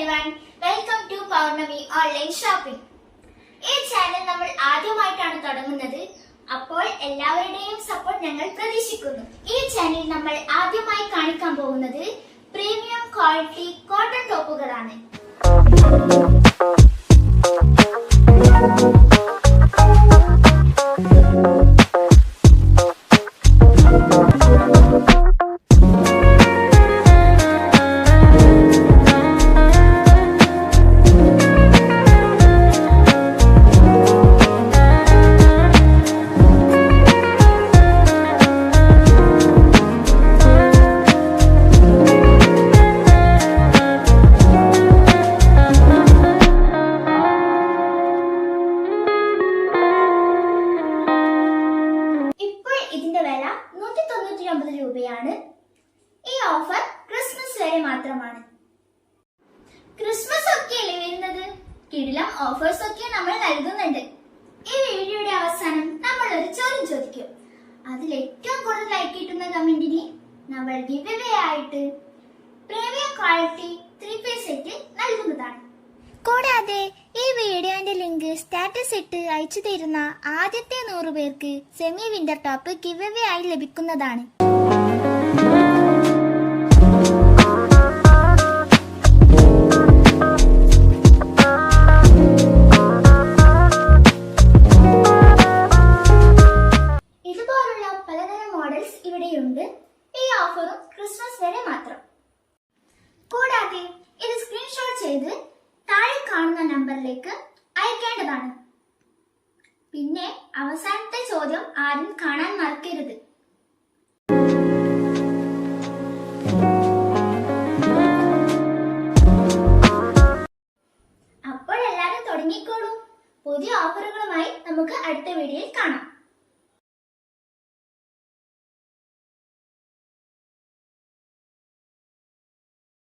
everyone, welcome to Paurnami Online Shopping. ഈ channel നമ്മൾ ആദ്യമായിട്ടാണ് തുടങ്ങുന്നത്. അപ്പോൾ എല്ലാവരുടെയും സപ്പോർട്ട് ഞങ്ങൾ പ്രതീക്ഷിക്കുന്നു. ഈ ചാനൽ നമ്മൾ ആദ്യമായി കാണിക്കാൻ പോകുന്നത് പ്രീമിയം ക്വാളിറ്റി കോട്ടൺ ടോപ്പുകളാണ്. ഇതിന്റെ വില 199 രൂപയാണ്. ഈ ഓഫർ ക്രിസ്മസ് വരെ മാത്രമാണ്. ക്രിസ്മസ് ഒക്കെയല്ലേ വരുന്നത്, കിടിലം ഓഫേഴ്സ് ഒക്കെ നമ്മൾ നൽകുന്നുണ്ട്. ഈ വീഡിയോയുടെ അവസാനം നമ്മൾ ഒരു ചോദ്യം ചോദിക്കും. അതിൽ ഏറ്റവും കൂടുതൽ ലൈക്ക് കിട്ടുന്ന കമന്റിന് നമ്മൾ ഗിവ് അവേ ആയിട്ട് പ്രീമിയം ക്വാളിറ്റി 3-piece സെറ്റ് നൽകുന്നതാണ്. കൂടാതെ ഈ വീഡിയോന്റെ ലിങ്ക് സ്റ്റാറ്റസ് ഇട്ട് അയച്ചു തരുന്ന ആദ്യത്തെ 100 പേർക്ക് semi winter top give away ആയി ലഭിക്കുന്നതാണ്. ഇതുപോലുള്ള പലതരം മോഡൽസ് ഇവിടെയുണ്ട്. ഈ ഓഫറും ക്രിസ്മസ് വരെ മാത്രം. കൂടാതെ ഇത് സ്ക്രീൻഷോട്ട് ചെയ്ത് താഴെ കാണുന്ന നമ്പറിലേക്ക് അയക്കേണ്ടതാണ്. പിന്നെ അവസാനത്തെ ചോദ്യം ആരും കാണാൻ മറക്കരുത്. അപ്പോൾ എല്ലാവരും തുടങ്ങിക്കോളൂ. പുതിയ ഓഫറുകളുമായി നമുക്ക് അടുത്ത വീഡിയോയിൽ കാണാം.